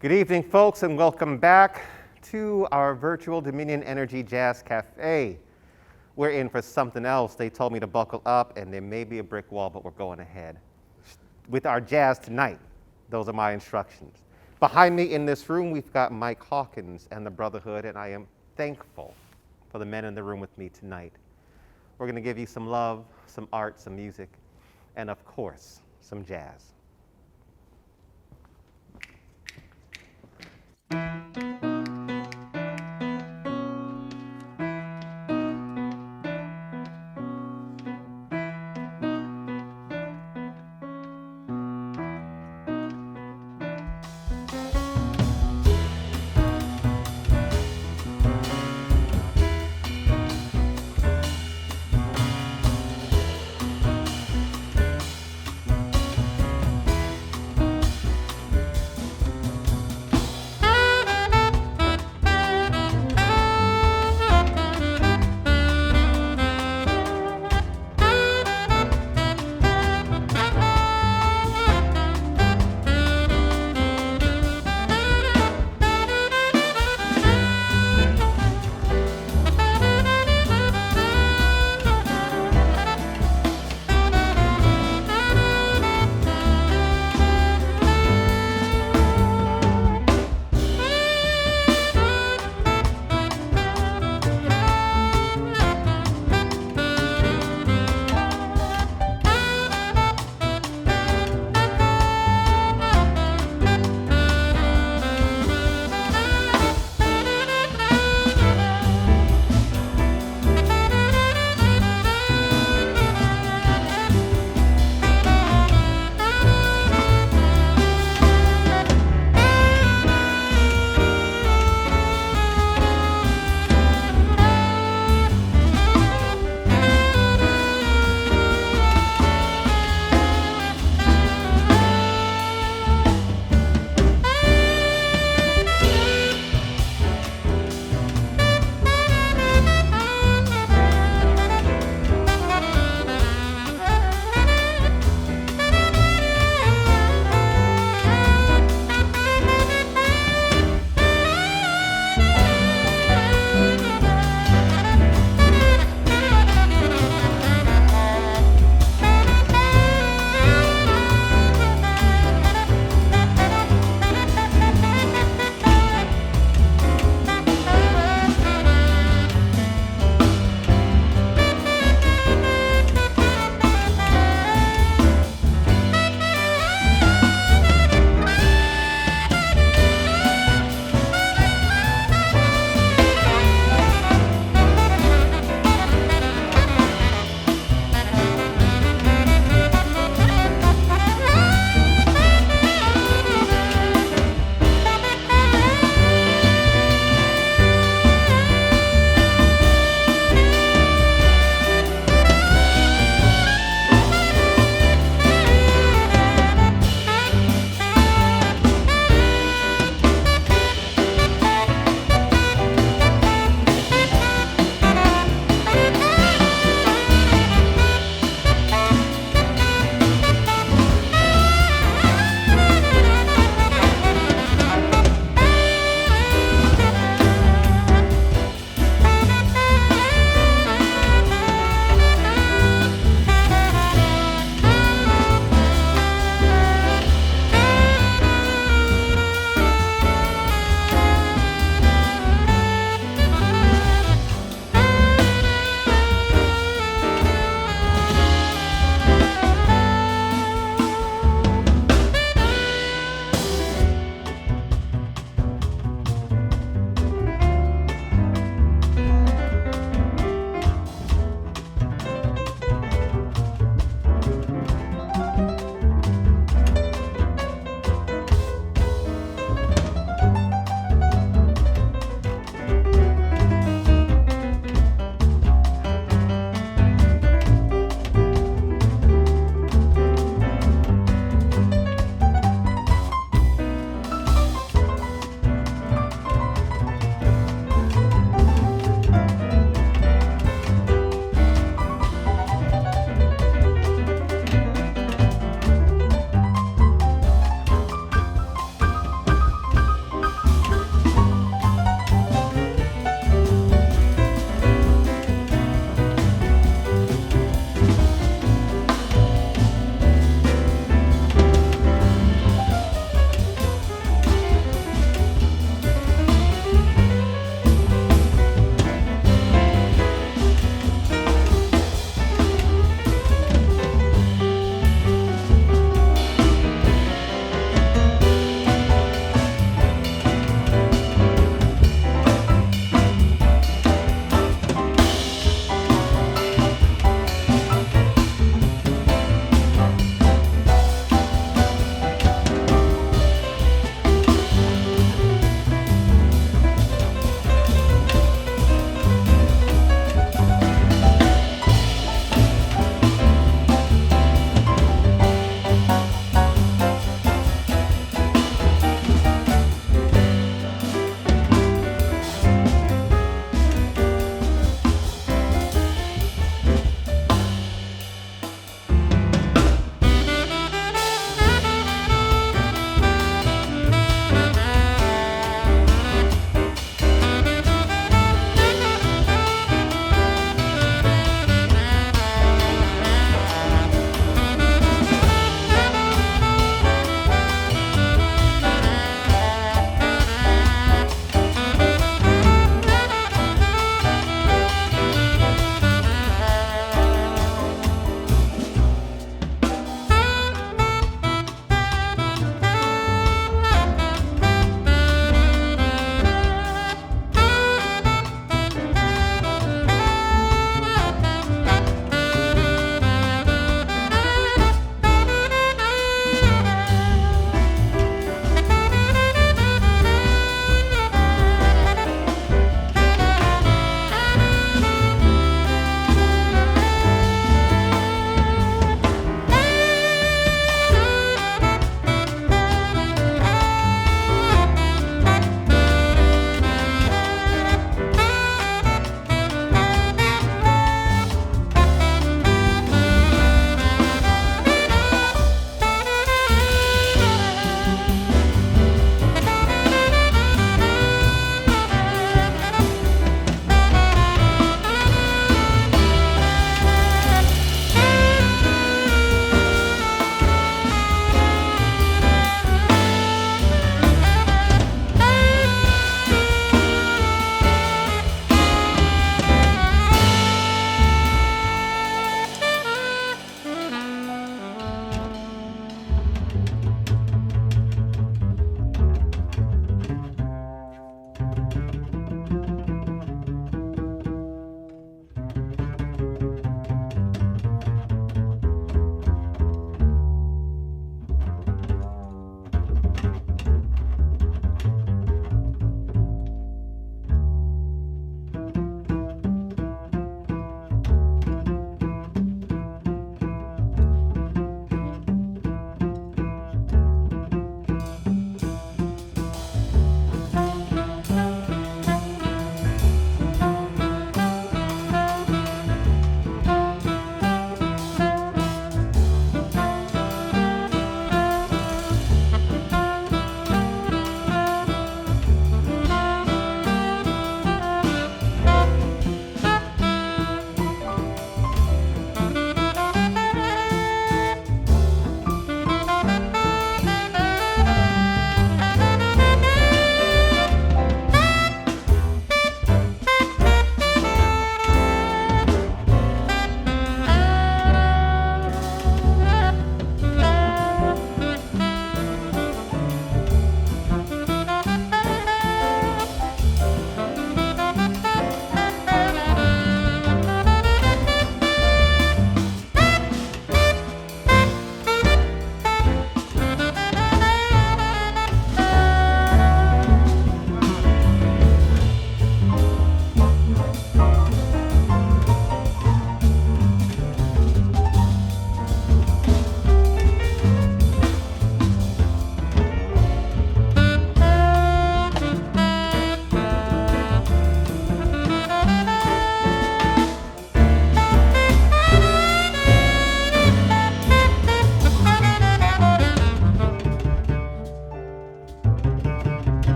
Good evening, folks, and welcome back to our virtual Dominion Energy Jazz Cafe. We're in for something else. They told me to buckle up, and there may be a brick wall, but we're going ahead. With our jazz tonight, those are my instructions. Behind me in this room, we've got Mike Hawkins and the Brotherhood, and I am thankful for the men in the room with me tonight. We're going to give you some love, some art, some music, and of course, some jazz.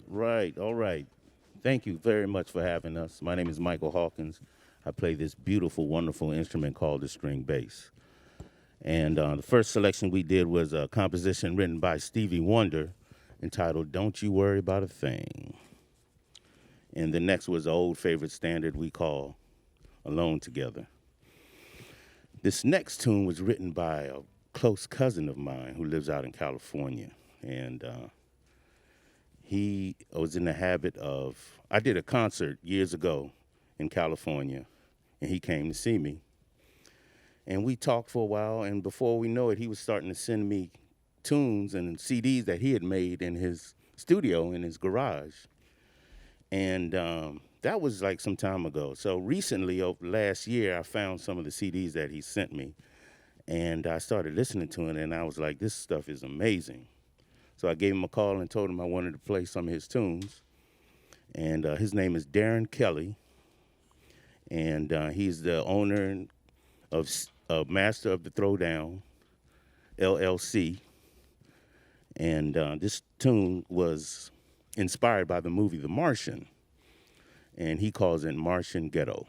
Right, all right. Thank you very much for having us. My name is Michael Hawkins. I play this beautiful, wonderful instrument called the string bass. And the first selection we did was a composition written by Stevie Wonder entitled Don't You Worry About a Thing. And the next was an old favorite standard we call Alone Together. This next tune was written by a close cousin of mine who lives out in California. And he was in the habit of, I did a concert years ago in California, and he came to see me. And we talked for a while, and before we know it, he was starting to send me tunes and CDs that he had made in his studio, in his garage. And that was like some time ago. So recently, over last year, I found some of the CDs that he sent me, and I started listening to it, and I was like, this stuff is amazing. So I gave him a call and told him I wanted to play some of his tunes. And his name is Darren Kelly, and he's the owner of Master of the Throwdown, LLC. And this tune was inspired by the movie The Martian, and he calls it Martian Ghetto.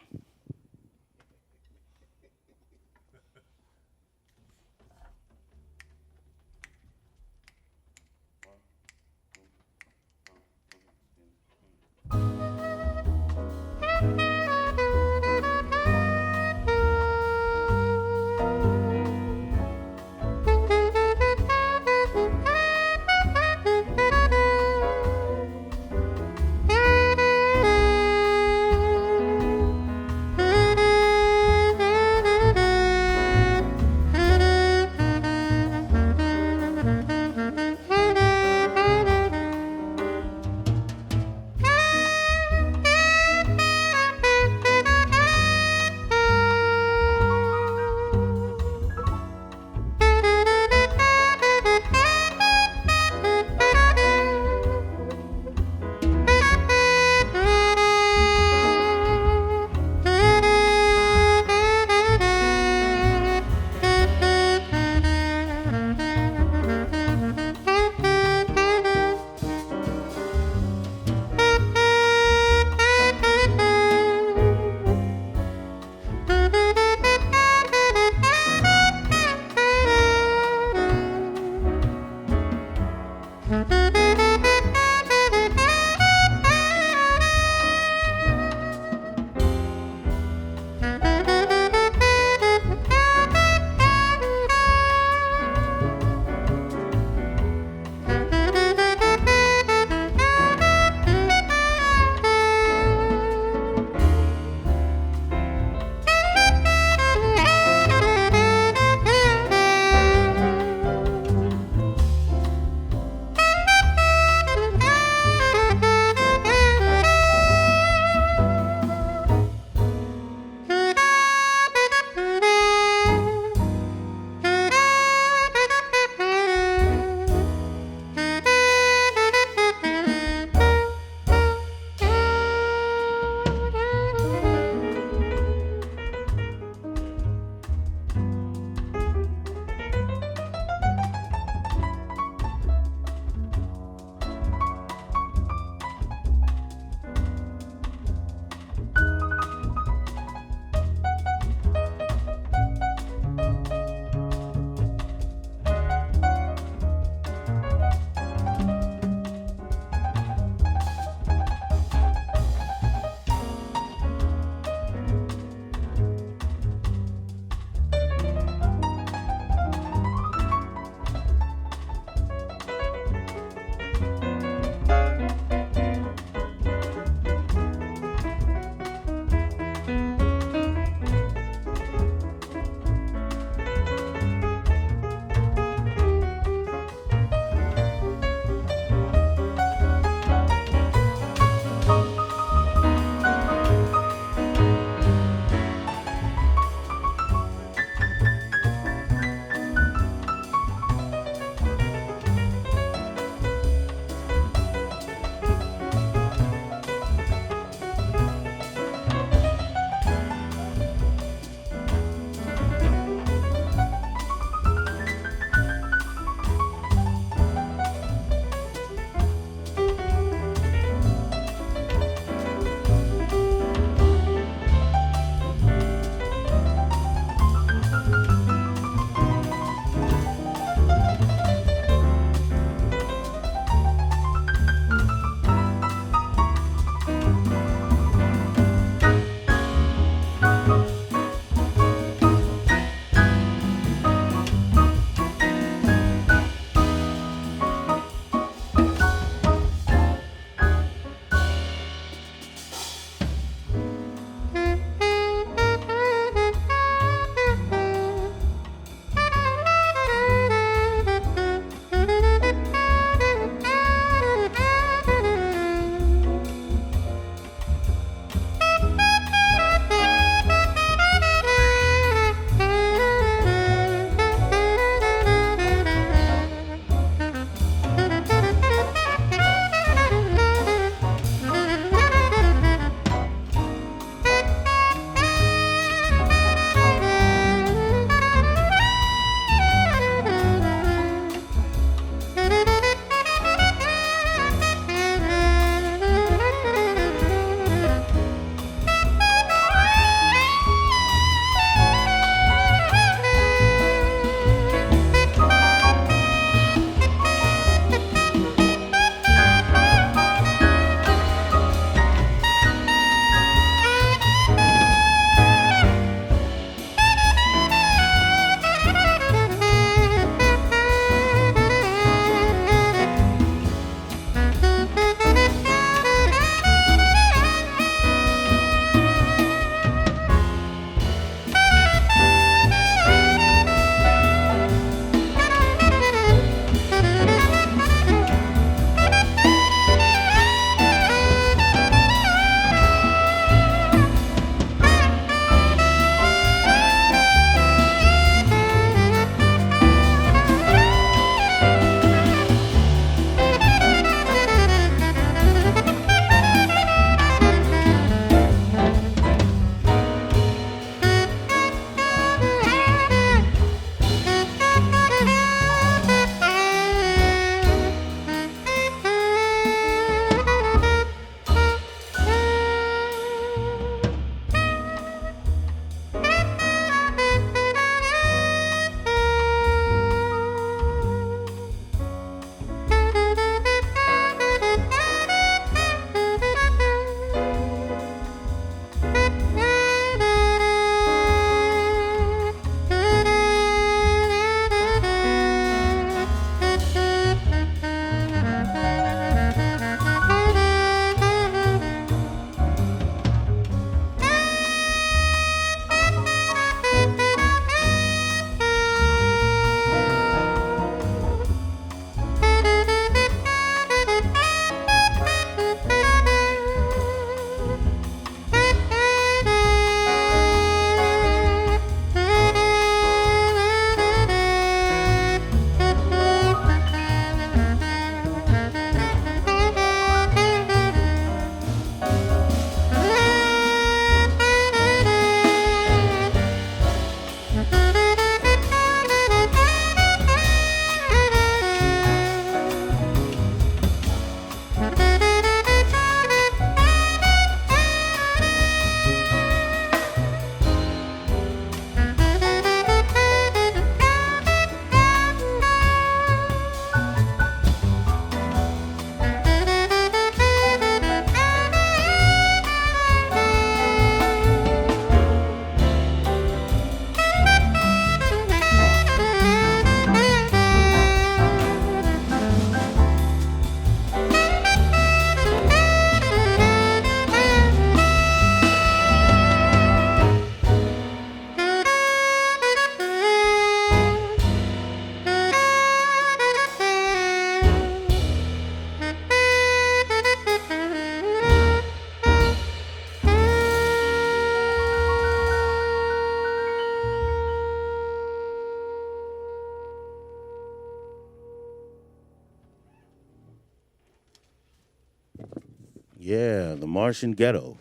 Yeah, the Martian Ghetto.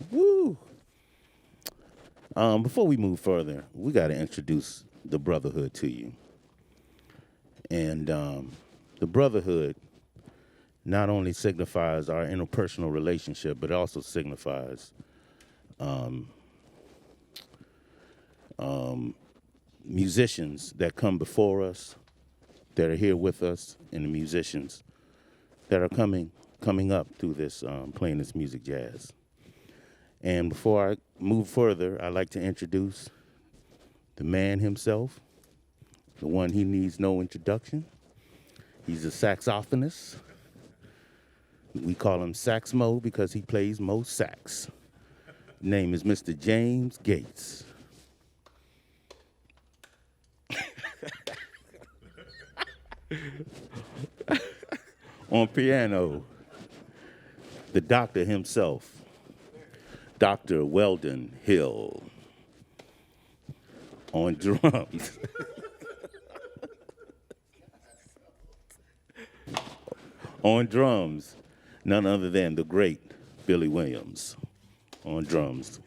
Woo! Before we move further, we got to introduce the Brotherhood to you. And the Brotherhood not only signifies our interpersonal relationship, but it also signifies musicians that come before us, that are here with us, and the musicians that are coming up through this, playing this music jazz. And before I move further, I'd like to introduce the man himself, the one he needs no introduction. He's a saxophonist. We call him Saxsmo because he plays most sax. Name is Mr. James Gates. On piano, the doctor himself, Dr. Weldon Hill. On drums, none other than the great Billy Williams on drums.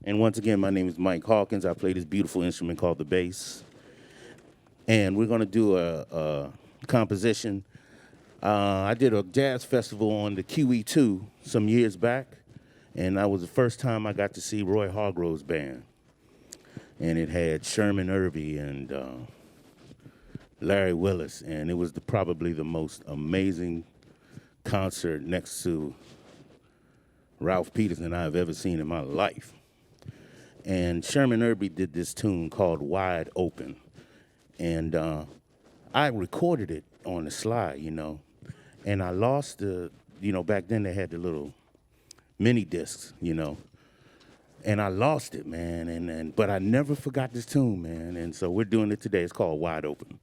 And once again, my name is Mike Hawkins. I play this beautiful instrument called the bass. And we're going to do a composition. I did a jazz festival on the QE2 some years back, and that was the first time I got to see Roy Hargrove's band. And it had Sherman Irby and Larry Willis, and it was probably the most amazing concert next to Ralph Peterson I've ever seen in my life. And Sherman Irby did this tune called Wide Open. And I recorded it on the slide, and I lost back then they had the little mini discs, and I lost it, man. But I never forgot this tune, man. And so we're doing it today. It's called Wide Open.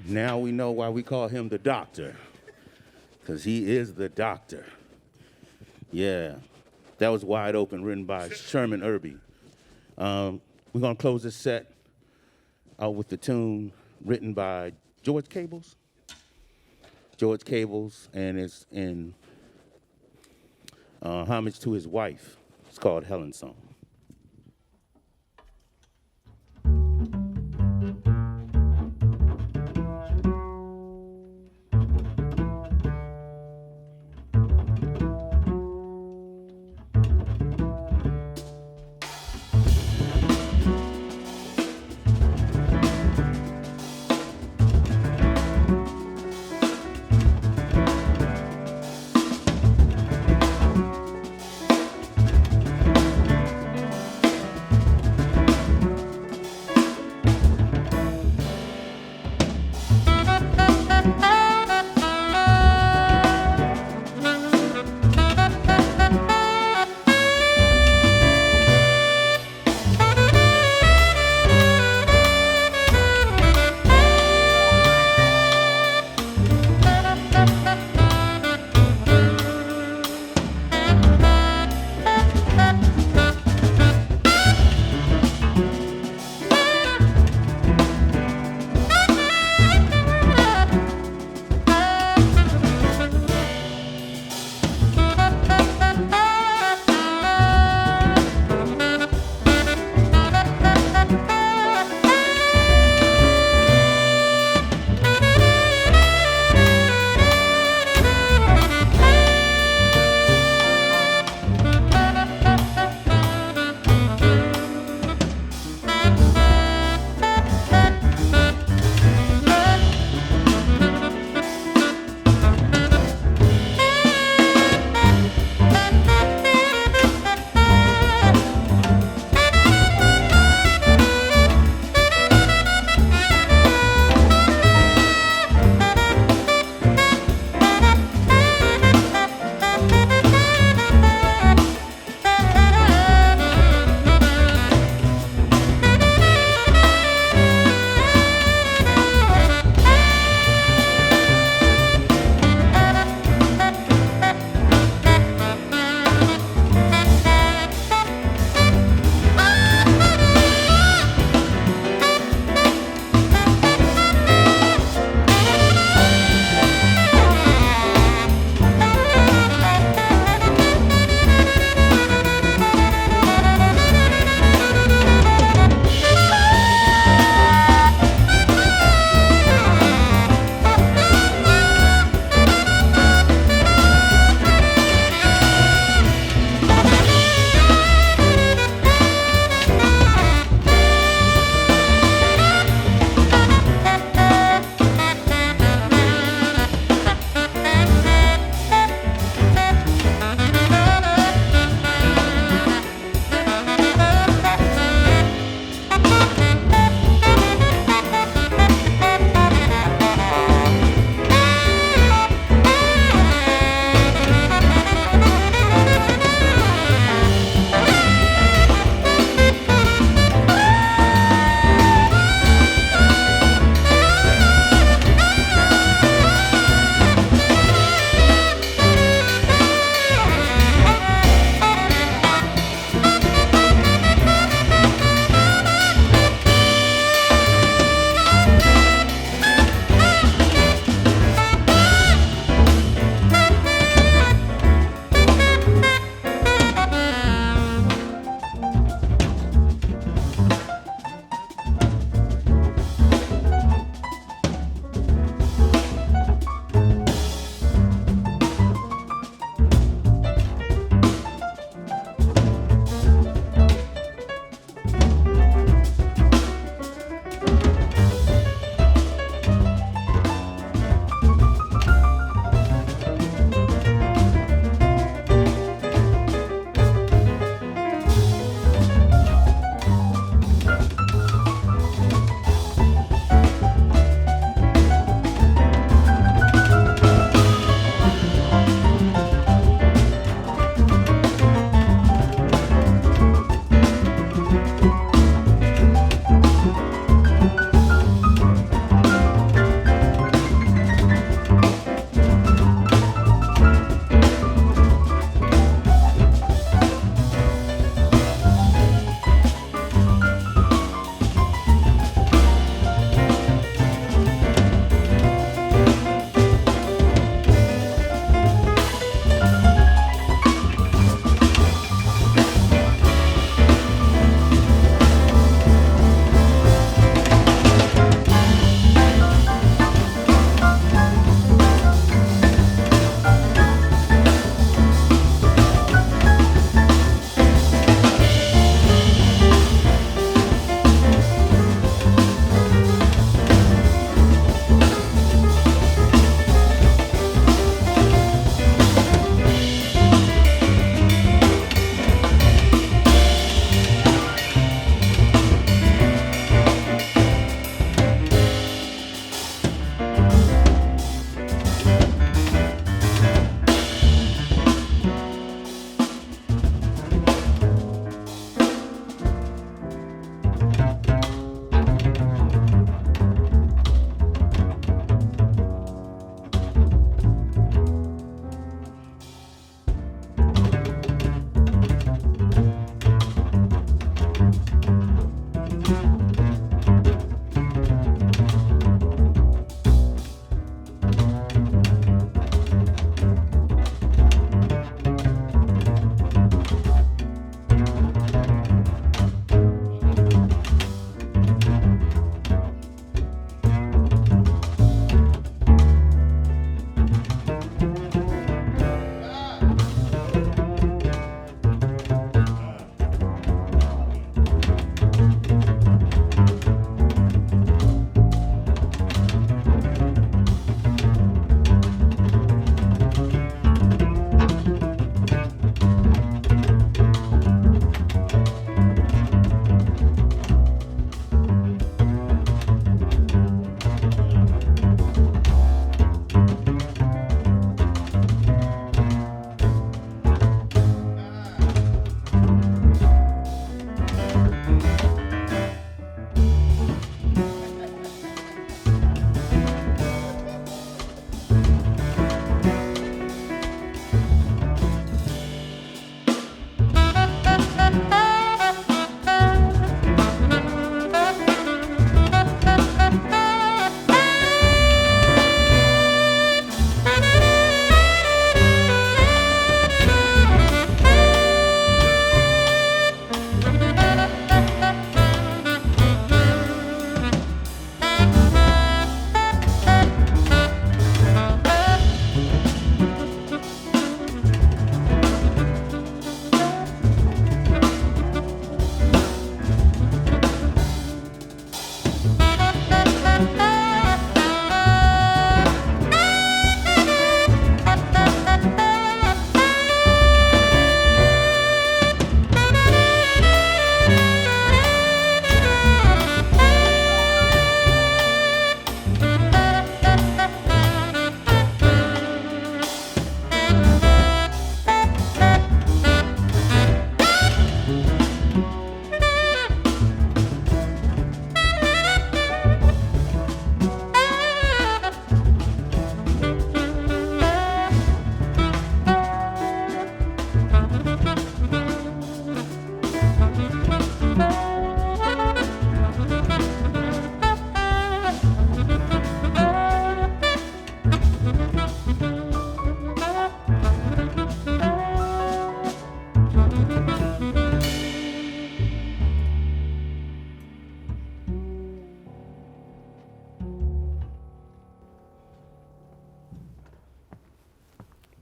Now we know why we call him the doctor, because he is the doctor. Yeah, that was Wide Open, written by Sherman Irby. We're going to close this set out with the tune written by George Cables. George Cables, and it's in homage to his wife. It's called Helen's Song.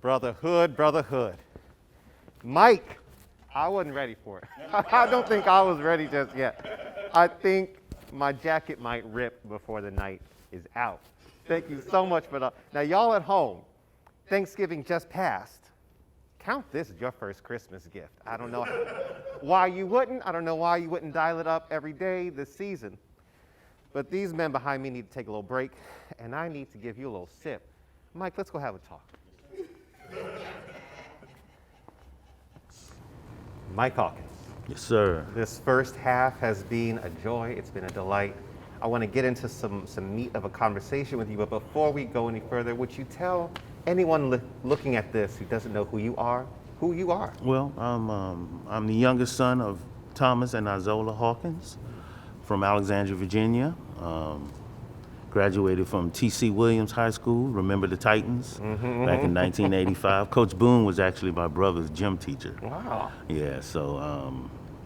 Brotherhood, brotherhood. Mike, I wasn't ready for it. I don't think I was ready just yet. I think my jacket might rip before the night is out. Thank you so much for that. Now, y'all at home, Thanksgiving just passed. Count this as your first Christmas gift. I don't know why you wouldn't. I don't know why you wouldn't dial it up every day this season. But these men behind me need to take a little break, and I need to give you a little sip. Mike, let's go have a talk. Mike Hawkins. Yes, sir. This first half has been a joy. It's been a delight. I want to get into some meat of a conversation with you, but before we go any further, would you tell anyone looking at this who doesn't know who you are? Well, I'm the youngest son of Thomas and Izola Hawkins from Alexandria, Virginia. Graduated from T.C. Williams High School, remember the Titans, back in 1985. Coach Boone was actually my brother's gym teacher. Wow. Yeah, so,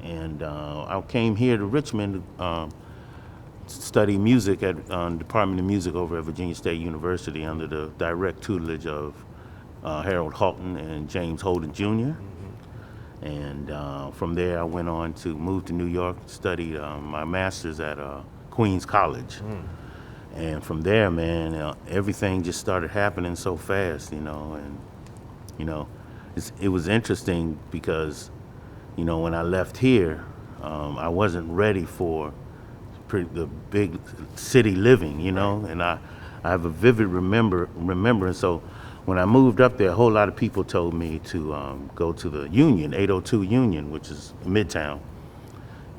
I came here to Richmond to study music at Department of Music over at Virginia State University under the direct tutelage of Harold Houghton and James Holden Jr. And from there, I went on to move to New York to study my master's at Queens College. And from there, man, everything just started happening so fast, and, it was interesting because, when I left here, I wasn't ready for the big city living, and I have a vivid remembrance. So when I moved up there, a whole lot of people told me to go to the Union, 802 Union, which is Midtown.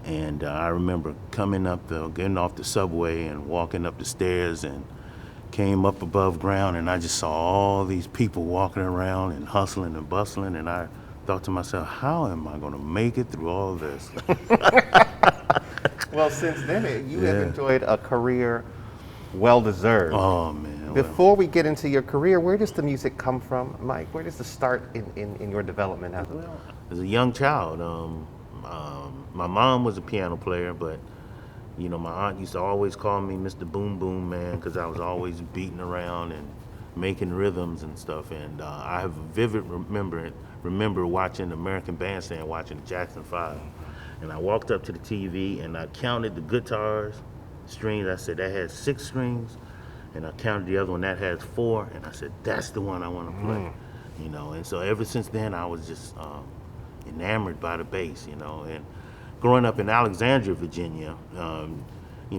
And I remember getting off the subway and walking up the stairs and came up above ground, and I just saw all these people walking around and hustling and bustling, and I thought to myself, how am I going to make it through all this? Well, since then, you have enjoyed a career well-deserved. Oh, man. Before we get into your career, where does the music come from, Mike? Where does it start in your development? As a young child, my mom was a piano player, but my aunt used to always call me Mr. Boom Boom Man because I was always beating around and making rhythms and stuff. And I have a vivid remember watching the American Bandstand, watching the Jackson 5. And I walked up to the TV and I counted the guitars strings. I said, that has 6 strings. And I counted the other one, that has 4. And I said, that's the one I want to play. And so ever since then, I was just enamored by the bass, and growing up in Alexandria, Virginia,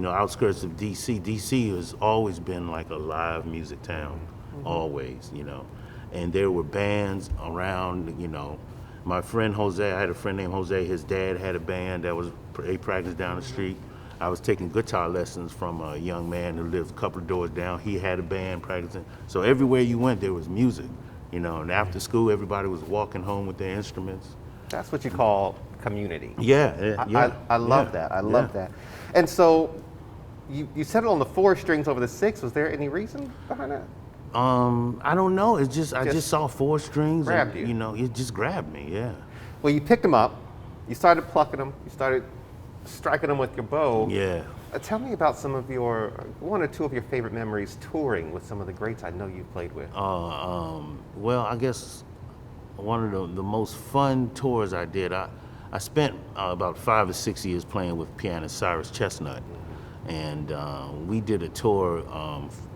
outskirts of DC has always been like a live music town, always, and there were bands around, my friend Jose, I had a friend named Jose, his dad had a band they practiced down the street. I was taking guitar lessons from a young man who lived a couple of doors down. He had a band practicing. So everywhere you went, there was music, and after school, everybody was walking home with their instruments. That's what you call community. Yeah. I love that. I love that. And so you settled on the 4 strings over the 6. Was there any reason behind that? I don't know. It's just I just saw 4 strings. Grabbed and, you. It just grabbed me. Yeah. Well, you picked them up. You started plucking them. You started striking them with your bow. Yeah. Tell me about some of one or two of your favorite memories touring with some of the greats I know you've played with. Well, I guess one of the most fun tours I did, I spent about 5 or 6 years playing with pianist Cyrus Chestnut, and we did a tour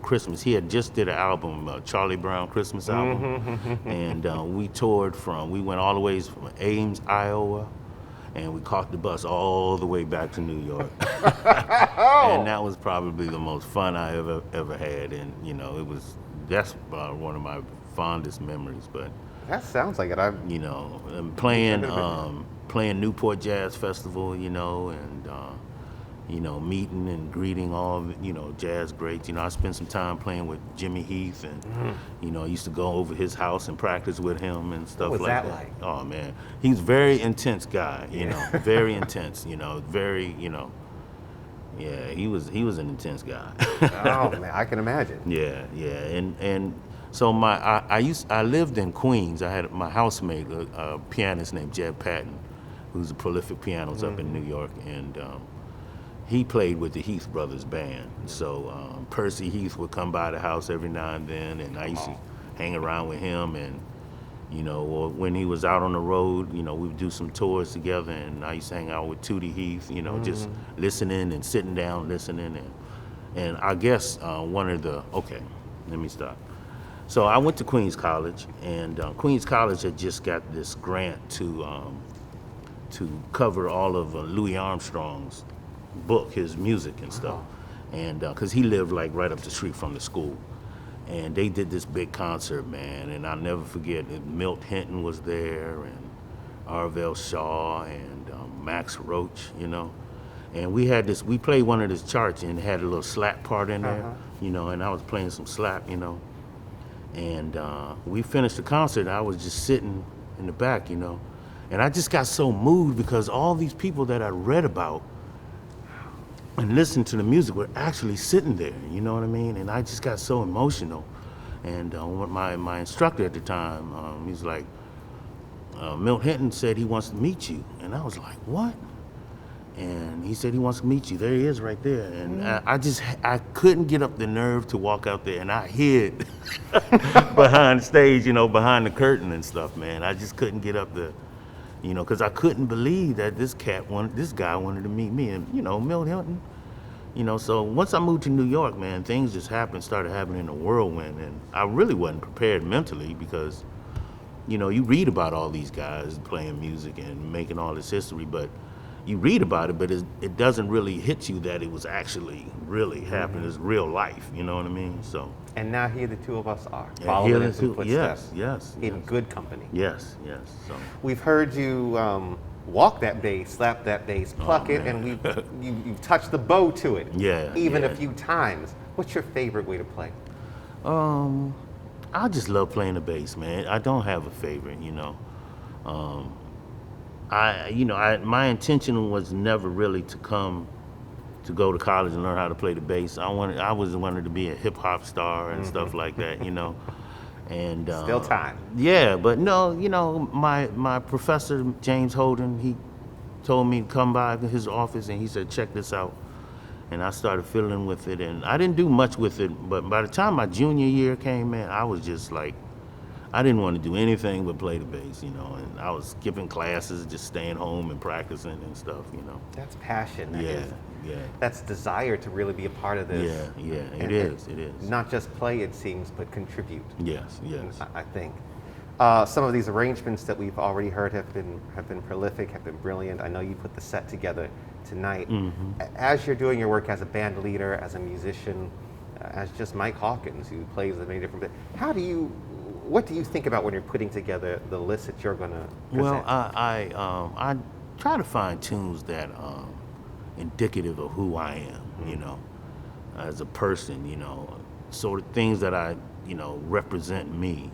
Christmas. He had just did an album, Charlie Brown Christmas album, and we went all the way from Ames, Iowa, and we caught the bus all the way back to New York. And that was probably the most fun I ever had, and that's one of my fondest memories. But that sounds like it. and playing Newport Jazz Festival, and meeting and greeting all jazz greats. I spent some time playing with Jimmy Heath, and I used to go over his house and practice with him and stuff what was like that. Like? Oh man, he's a very intense guy. Very intense. Very. Yeah, he was an intense guy. Oh man, I can imagine. Yeah, and so I lived in Queens. I had my housemate, a pianist named Jeb Patton, who's a prolific pianist up in New York, and he played with the Heath Brothers band. So Percy Heath would come by the house every now and then, and I used to hang around with him, and Or when he was out on the road, we would do some tours together, and I used to hang out with Tootie Heath, just listening and sitting down, listening. And I guess okay, let me stop. So I went to Queens College, and Queens College had just got this grant to cover all of Louis Armstrong's book, his music and stuff. And because he lived like right up the street from the school. And they did this big concert, man, and I'll never forget it. Milt Hinton was there, and Arvell Shaw, and Max Roach, And we played one of his charts, and it had a little slap part in there, and I was playing some slap, And we finished the concert, and I was just sitting in the back, And I just got so moved because all these people that I read about and listened to the music were actually sitting there, you know what I mean? And I just got so emotional. And my instructor at the time, he's like, Milt Hinton said he wants to meet you. And I was like, what? And he said he wants to meet you. There he is right there. And I couldn't get up the nerve to walk out there, and I hid behind the stage, behind the curtain and stuff, man. I just couldn't get up the, because I couldn't believe that this guy wanted to meet me. And, Milt Hinton, so once I moved to New York, man, things just started happening in a whirlwind. And I really wasn't prepared mentally because, you read about all these guys playing music and making all this history, but you read about it, but it doesn't really hit you that it was actually really happening. It's real life, you know what I mean? So. And now here the two of us are, following in some footsteps. Yes. In good company. Yes. So. We've heard you walk that bass, slap that bass, pluck it, and you've touched the bow to it. Even a few times. What's your favorite way to play? I just love playing the bass, man. I don't have a favorite, my intention was never really to go to college and learn how to play the bass. I wanted to be a hip hop star and stuff like that, And still time. Yeah, but no, my professor James Holden, he told me to come by his office and he said, check this out. And I started fiddling with it, and I didn't do much with it, but by the time my junior year came, man, I was just like, I didn't want to do anything but play the bass, and I was skipping classes, just staying home and practicing and stuff, That's passion. Yeah. That's desire to really be a part of this. Yeah, it is. Not just play, it seems, but contribute. Yes. I think. Some of these arrangements that we've already heard have been prolific, have been brilliant. I know you put the set together tonight. As you're doing your work as a band leader, as a musician, as just Mike Hawkins, who plays a many different what do you think about when you're putting together the list that you're going to present? Well, I try to find tunes that indicative of who I am, as a person, sort of things that I, represent me,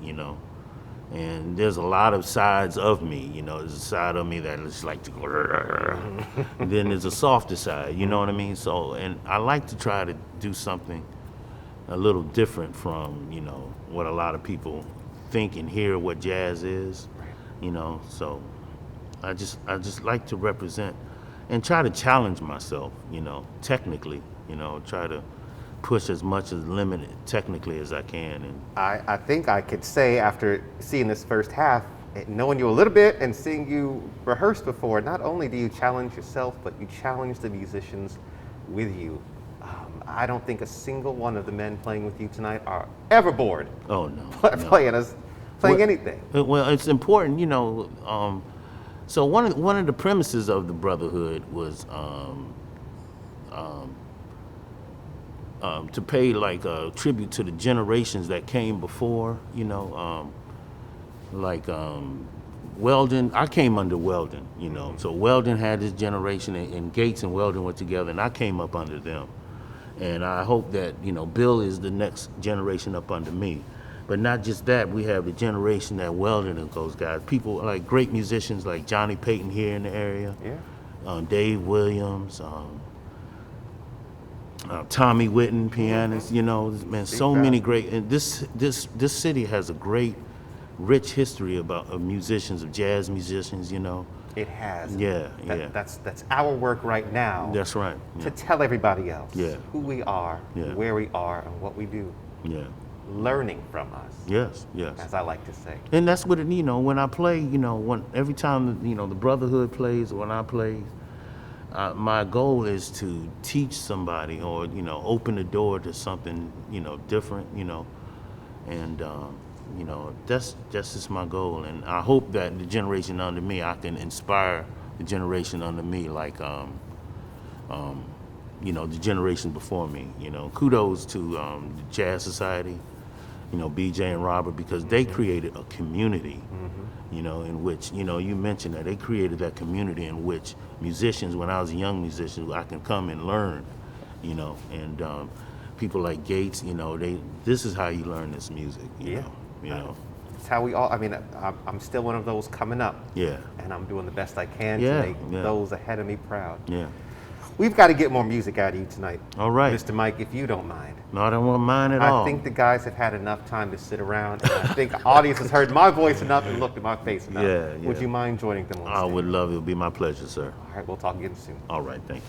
And there's a lot of sides of me, There's a side of me that is like, and then there's a softer side, you know what I mean? So, and I like to try to do something a little different from, what a lot of people think and hear what jazz is, So I just like to represent and try to challenge myself, technically, try to push as much as limited technically as I can. And I think I could say, after seeing this first half, knowing you a little bit and seeing you rehearse before, not only do you challenge yourself, but you challenge the musicians with you. I don't think a single one of the men playing with you tonight are ever bored. Oh no, playing anything. Well, it's important, So one of the premises of the Brotherhood was to pay like a tribute to the generations that came before, Weldon. I came under Weldon, So Weldon had his generation, and Gates and Weldon were together, and I came up under them. And I hope that, Bill is the next generation up under me. But not just that, we have the generation that Weldon and those guys, people like great musicians like Johnny Payton here in the area, Dave Williams, Tommy Whitten, pianist, man, so many great, and this city has a great, rich history of musicians, of jazz musicians, It has. Yeah. That's our work right now. That's right. To tell everybody else Yeah. who we are, Yeah. where we are, and what we do. Yeah. learning from us, Yes, yes. as I like to say. And that's what it, when I play, when every time, the Brotherhood plays, or when I play, my goal is to teach somebody or, open the door to something, different, and, that's just my goal. And I hope that the generation under me, I can inspire the generation under me, like, the generation before me. Kudos to the Jazz Society, BJ and Robert, because they created a community, in which, you mentioned that they created that community in which musicians, when I was a young musician, I can come and learn, and people like Gates, this is how you learn this music, you know. It's how we all, I'm still one of those coming up. Yeah. And I'm doing the best I can Yeah, to make those ahead of me proud. Yeah. We've got to get more music out of you tonight. All right. Mr. Mike, if you don't mind. No, I don't want mine at all. I think the guys have had enough time to sit around, and I think the audience has heard my voice enough and looked at my face enough. Yeah. Would you mind joining them on stage? I would love it. It would be my pleasure, sir. All right, we'll talk again soon. All right, thank you.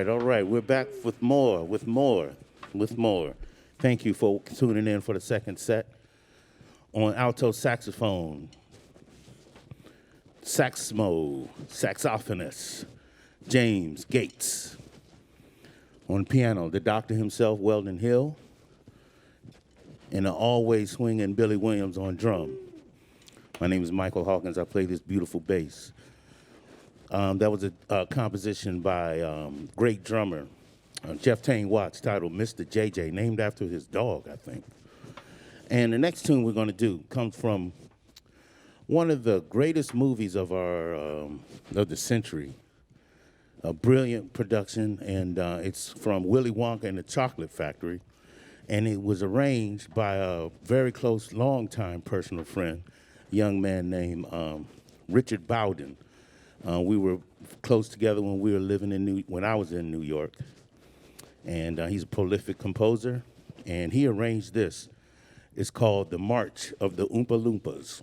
all right. We're back with more. Thank you for tuning in for the second set. On alto saxophone, Saxsmo, saxophonist, James Gates. On piano, the doctor himself, Weldon Hill. And the always swinging Billy Williams on drum. My name is Michael Hawkins. I play this beautiful bass. That was a composition by great drummer Jeff Tane Watts, titled Mr. JJ, named after his dog, I think. And the next tune we're going to do comes from one of the greatest movies of the century. A brilliant production, and it's from Willy Wonka and the Chocolate Factory. And it was arranged by a very close, longtime personal friend, a young man named Richard Bowden. We were close together when we were living when I was in New York. And he's a prolific composer, and he arranged this. It's called The March of the Oompa Loompas.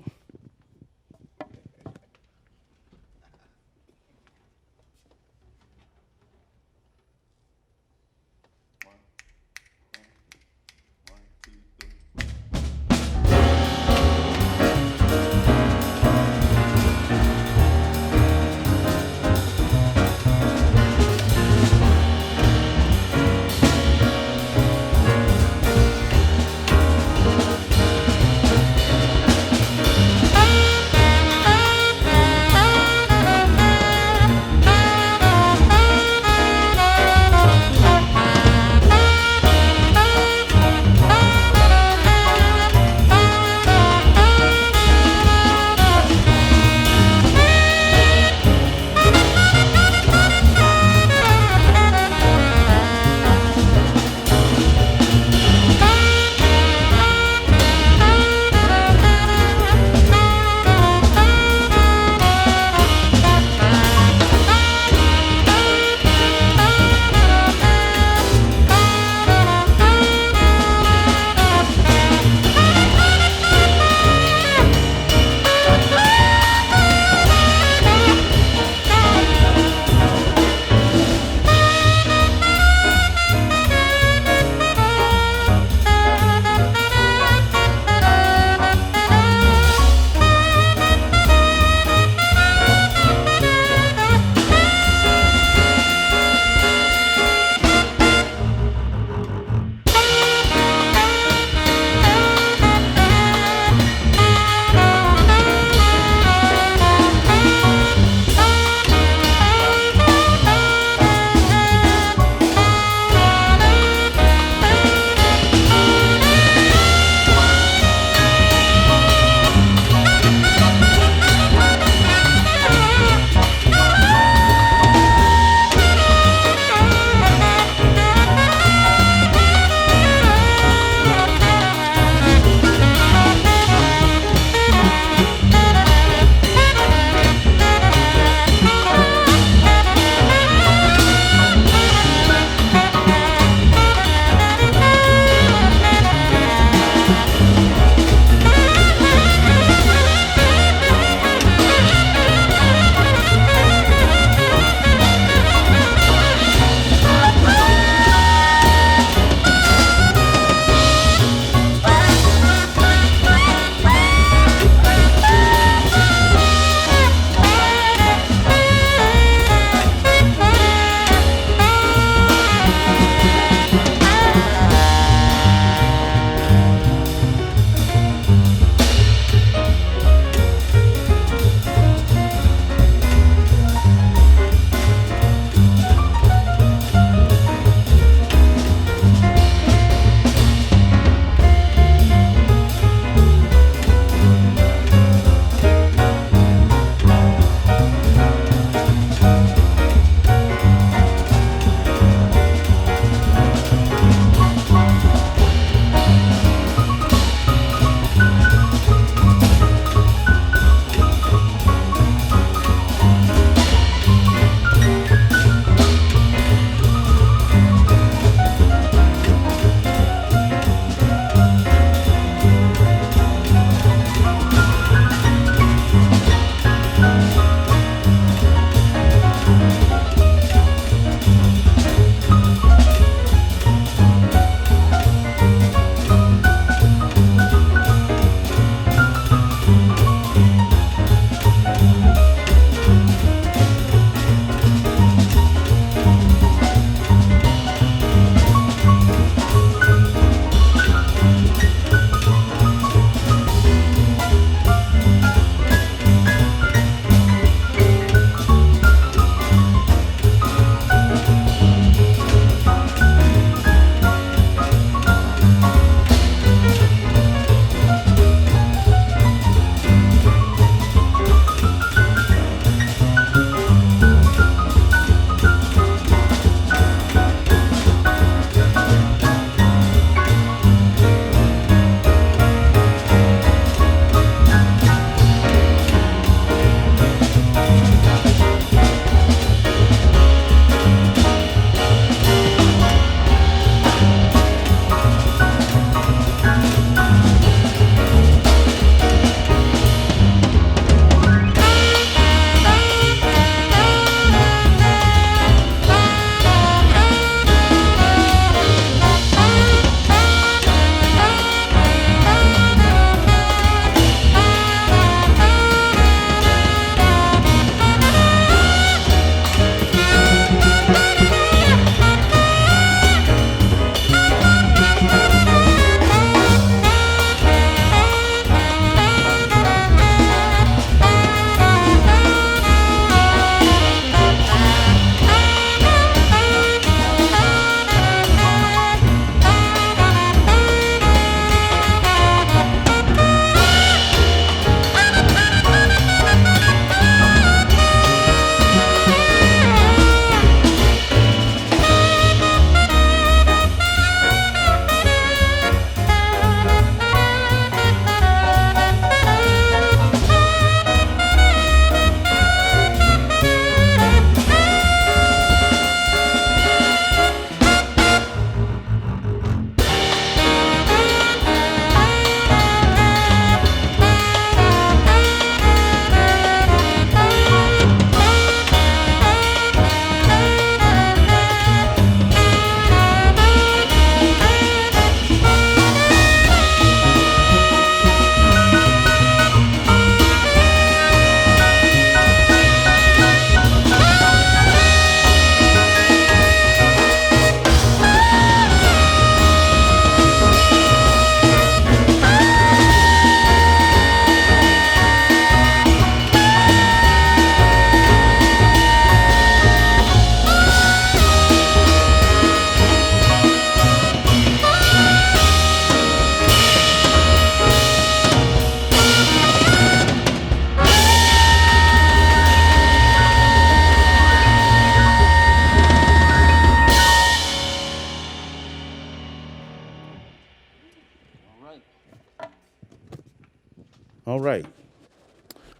right.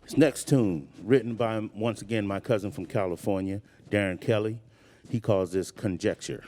This next tune, written by, once again, my cousin from California, Darren Kelly. He calls this Conjecture.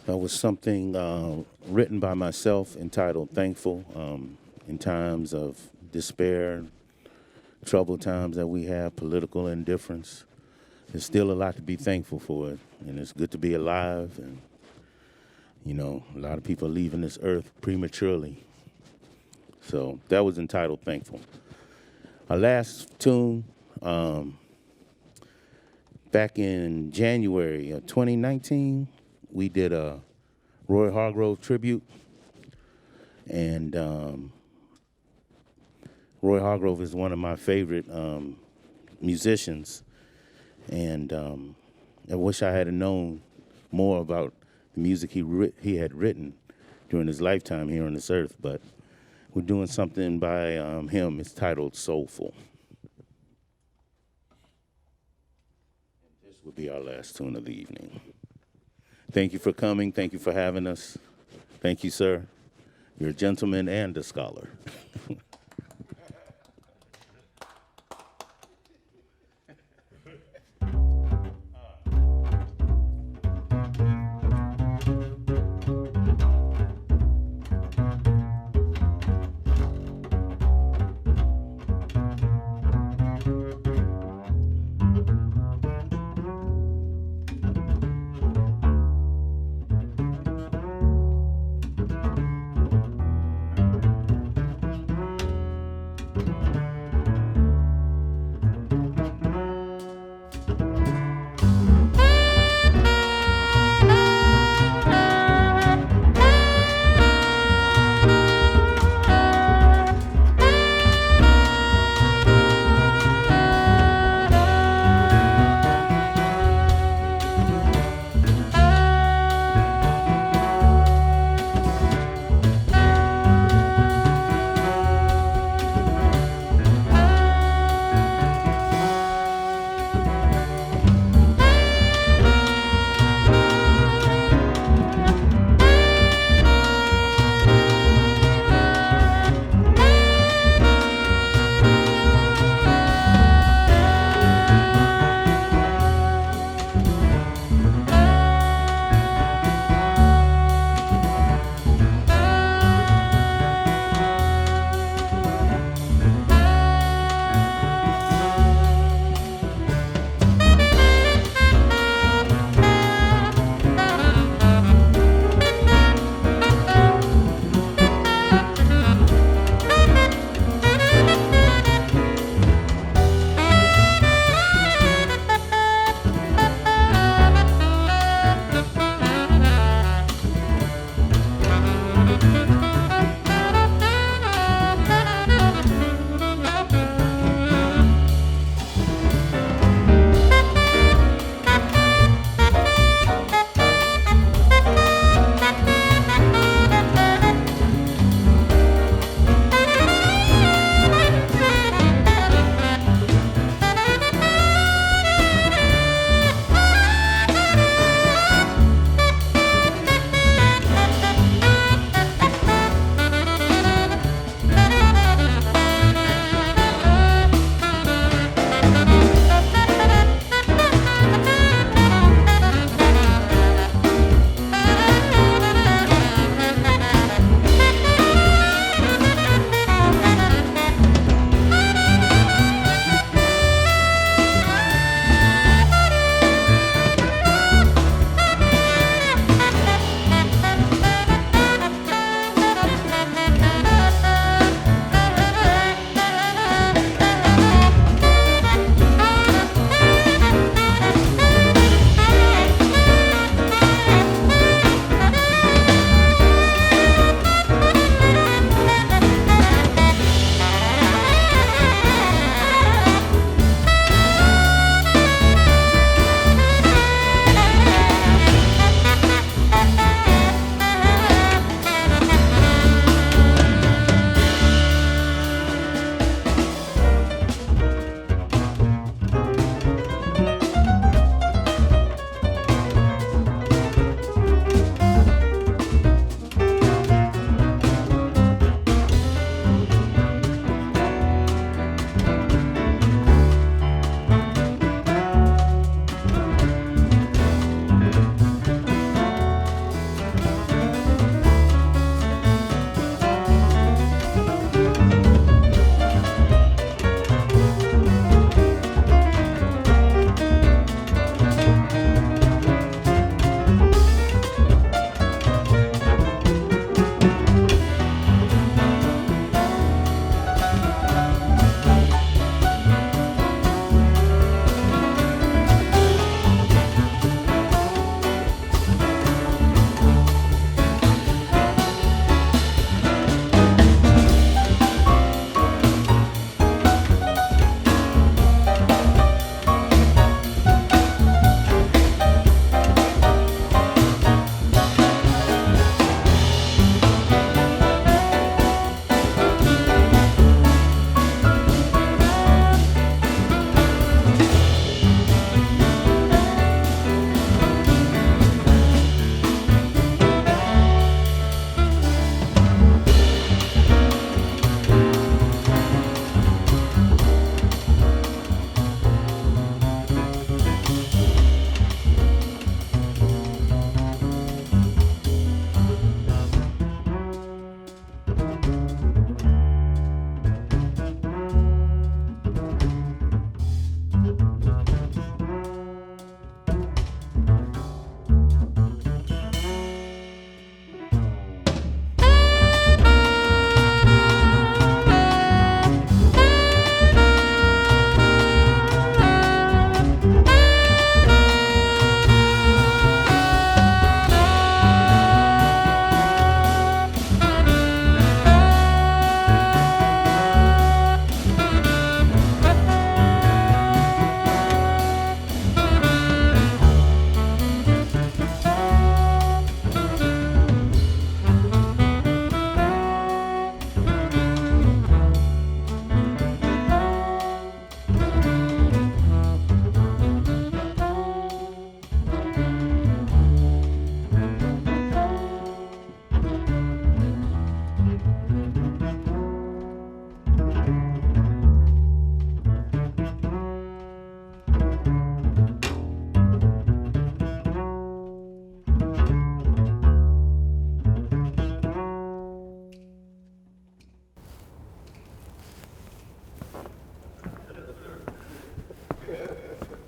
That was something written by myself entitled Thankful. In times of despair, troubled times that we have, political indifference, there's still a lot to be thankful for. And it's good to be alive. And, you know, a lot of people are leaving this earth prematurely. So that was entitled Thankful. Our last tune, back in January of 2019, we did a Roy Hargrove tribute, and Roy Hargrove is one of my favorite musicians, and I wish I had known more about the music he had written during his lifetime here on this earth, but we're doing something by him. It's titled Soulful. And this will be our last tune of the evening. Thank you for coming. Thank you for having us. Thank you, sir. You're a gentleman and a scholar.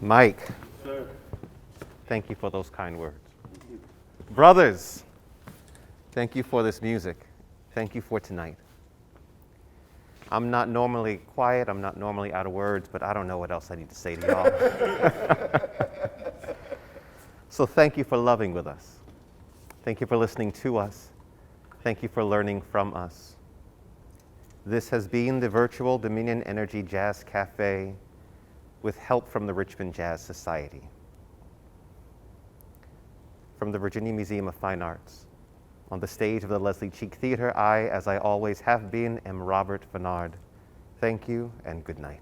Mike, Sir. thank you for those kind words. Brothers, thank you for this music. Thank you for tonight. I'm not normally quiet, I'm not normally out of words, but I don't know what else I need to say to y'all. So thank you for loving with us. Thank you for listening to us. Thank you for learning from us. This has been the virtual Dominion Energy Jazz Cafe with help from the Richmond Jazz Society. From the Virginia Museum of Fine Arts, on the stage of the Leslie Cheek Theater, I, as I always have been, am Robert Vennard. Thank you and good night.